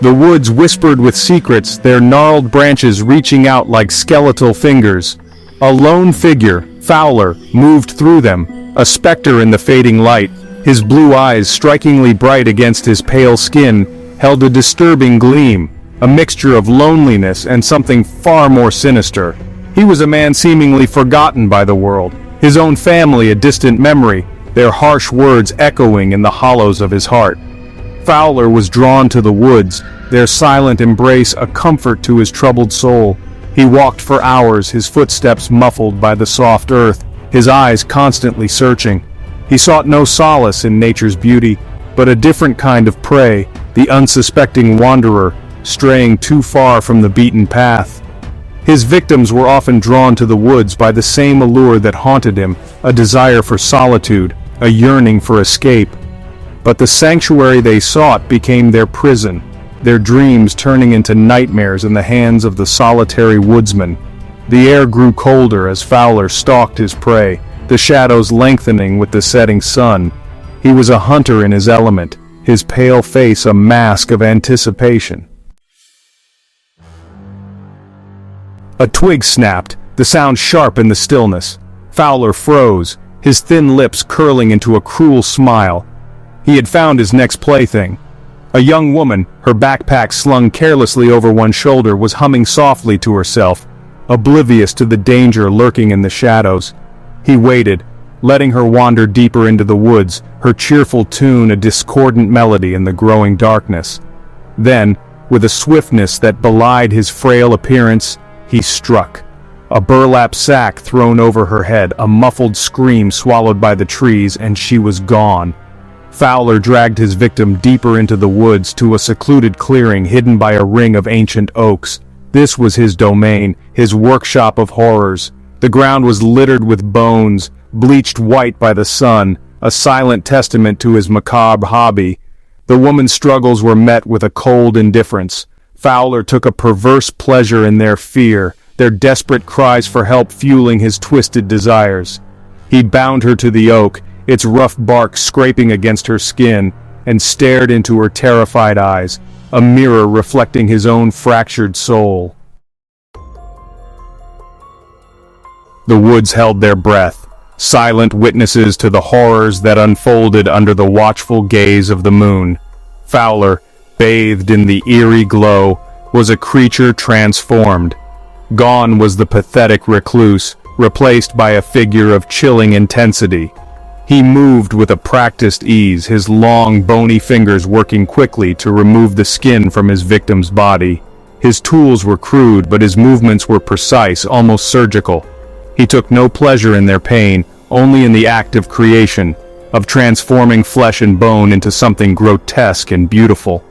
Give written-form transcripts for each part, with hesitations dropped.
The woods whispered with secrets, their gnarled branches reaching out like skeletal fingers. A lone figure, Fowler, moved through them, a specter in the fading light. His blue eyes, strikingly bright against his pale skin, held a disturbing gleam, a mixture of loneliness and something far more sinister. He was a man seemingly forgotten by the world, his own family a distant memory, their harsh words echoing in the hollows of his heart. Fowler was drawn to the woods, their silent embrace a comfort to his troubled soul. He walked for hours, his footsteps muffled by the soft earth, his eyes constantly searching. He sought no solace in nature's beauty, but a different kind of prey, the unsuspecting wanderer, straying too far from the beaten path. His victims were often drawn to the woods by the same allure that haunted him, a desire for solitude, a yearning for escape. But the sanctuary they sought became their prison, their dreams turning into nightmares in the hands of the solitary woodsman. The air grew colder as Fowler stalked his prey, the shadows lengthening with the setting sun. He was a hunter in his element, his pale face a mask of anticipation. A twig snapped, the sound sharp in the stillness. Fowler froze, his thin lips curling into a cruel smile. He had found his next plaything. A young woman, her backpack slung carelessly over one shoulder, was humming softly to herself, oblivious to the danger lurking in the shadows. He waited, letting her wander deeper into the woods, her cheerful tune a discordant melody in the growing darkness. Then, with a swiftness that belied his frail appearance, he struck. A burlap sack thrown over her head, a muffled scream swallowed by the trees, and she was gone. Fowler dragged his victim deeper into the woods to a secluded clearing hidden by a ring of ancient oaks. This was his domain, his workshop of horrors. The ground was littered with bones, bleached white by the sun, a silent testament to his macabre hobby. The woman's struggles were met with a cold indifference. Fowler took a perverse pleasure in their fear, their desperate cries for help fueling his twisted desires. He bound her to the oak, its rough bark scraping against her skin, and stared into her terrified eyes, a mirror reflecting his own fractured soul. The woods held their breath, silent witnesses to the horrors that unfolded under the watchful gaze of the moon. Fowler, bathed in the eerie glow, was a creature transformed. Gone was the pathetic recluse, replaced by a figure of chilling intensity. He moved with a practiced ease, his long, bony fingers working quickly to remove the skin from his victim's body. His tools were crude, but his movements were precise, almost surgical. He took no pleasure in their pain, only in the act of creation, of transforming flesh and bone into something grotesque and beautiful.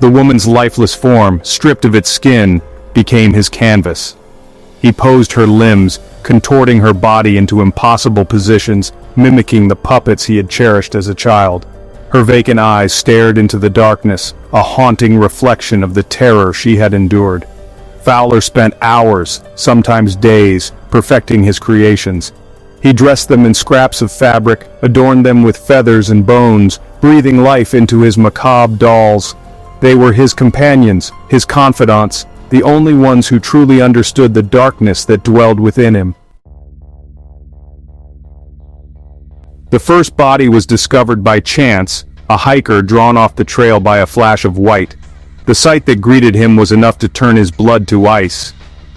The woman's lifeless form, stripped of its skin, became his canvas. He posed her limbs, contorting her body into impossible positions, mimicking the puppets he had cherished as a child. Her vacant eyes stared into the darkness, a haunting reflection of the terror she had endured. Fowler spent hours, sometimes days, perfecting his creations. He dressed them in scraps of fabric, adorned them with feathers and bones, breathing life into his macabre dolls. They were his companions, his confidants, the only ones who truly understood the darkness that dwelled within him. The first body was discovered by chance, a hiker drawn off the trail by a flash of white. The sight that greeted him was enough to turn his blood to ice.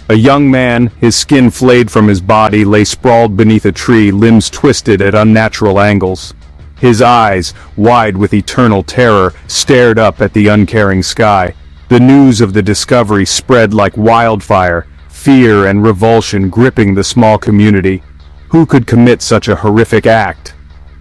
A young man, his skin flayed from his body, lay sprawled beneath a tree, limbs twisted at unnatural angles. His eyes, wide with eternal terror, stared up at the uncaring sky. The news of the discovery spread like wildfire, fear and revulsion gripping the small community. Who could commit such a horrific act?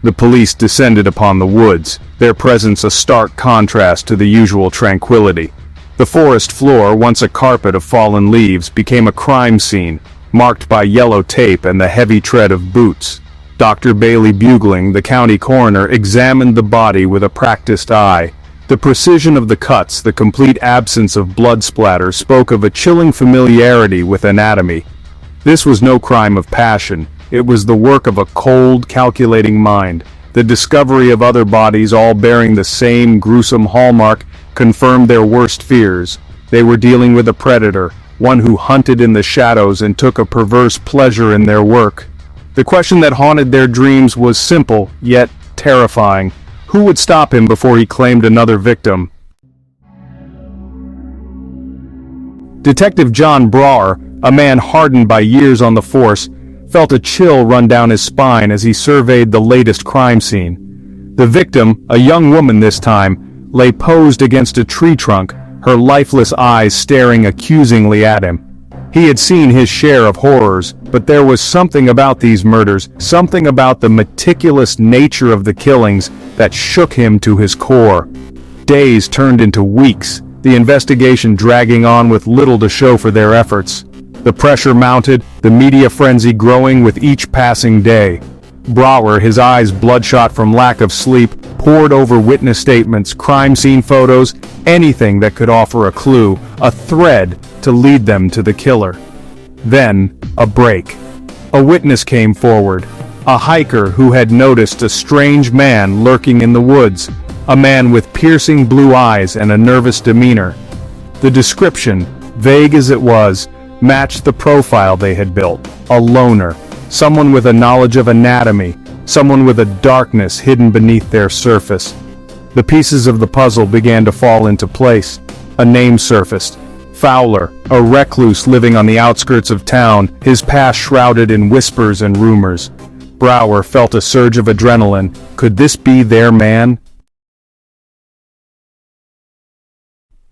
The police descended upon the woods, their presence a stark contrast to the usual tranquility. The forest floor, once a carpet of fallen leaves, became a crime scene, marked by yellow tape and the heavy tread of boots. Dr. Bailey Bugling, the county coroner, examined the body with a practiced eye. The precision of the cuts, the complete absence of blood splatter, spoke of a chilling familiarity with anatomy. This was no crime of passion. It was the work of a cold, calculating mind. The discovery of other bodies, all bearing the same gruesome hallmark, confirmed their worst fears. They were dealing with a predator, one who hunted in the shadows and took a perverse pleasure in their work. The question that haunted their dreams was simple, yet terrifying. Who would stop him before he claimed another victim? Detective John Brower, a man hardened by years on the force, felt a chill run down his spine as he surveyed the latest crime scene. The victim, a young woman this time, lay posed against a tree trunk, her lifeless eyes staring accusingly at him. He had seen his share of horrors, but there was something about these murders, something about the meticulous nature of the killings, that shook him to his core. Days turned into weeks, the investigation dragging on with little to show for their efforts. The pressure mounted, the media frenzy growing with each passing day. Brower, his eyes bloodshot from lack of sleep, pored over witness statements, crime scene photos, anything that could offer a clue, a thread to lead them to the killer. Then, a break. A witness came forward, a hiker who had noticed a strange man lurking in the woods, a man with piercing blue eyes and a nervous demeanor. The description, vague as it was, matched the profile they had built, a loner, someone with a knowledge of anatomy, someone with a darkness hidden beneath their surface. The pieces of the puzzle began to fall into place. A name surfaced. Fowler, a recluse living on the outskirts of town, his past shrouded in whispers and rumors. Brower felt a surge of adrenaline. Could this be their man?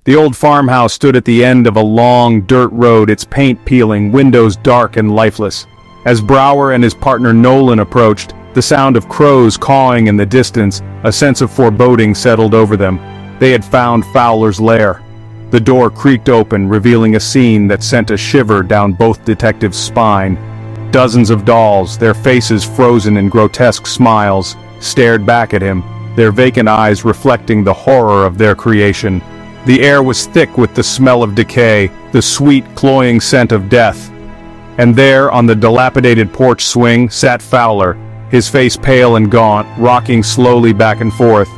The old farmhouse stood at the end of a long dirt road, its paint peeling, windows dark and lifeless. As Brower and his partner Nolan approached, the sound of crows cawing in the distance, a sense of foreboding settled over them. They had found Fowler's lair. The door creaked open, revealing a scene that sent a shiver down both detectives' spine. Dozens of dolls, their faces frozen in grotesque smiles, stared back at him, their vacant eyes reflecting the horror of their creation. The air was thick with the smell of decay, the sweet, cloying scent of death. And there, on the dilapidated porch swing, sat Fowler, his face pale and gaunt, rocking slowly back and forth.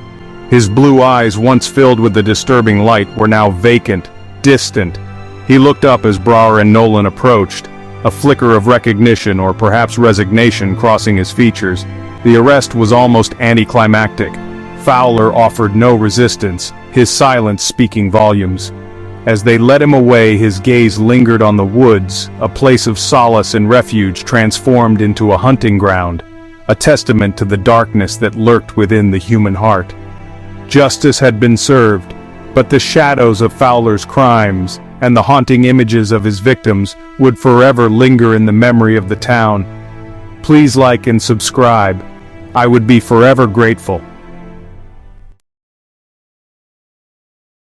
His blue eyes, once filled with the disturbing light, were now vacant, distant. He looked up as Brower and Nolan approached, a flicker of recognition or perhaps resignation crossing his features. The arrest was almost anticlimactic. Fowler offered no resistance, his silence speaking volumes. As they led him away, his gaze lingered on the woods, a place of solace and refuge transformed into a hunting ground, a testament to the darkness that lurked within the human heart. Justice had been served, but the shadows of Fowler's crimes and the haunting images of his victims would forever linger in the memory of the town. Please like and subscribe. I would be forever grateful.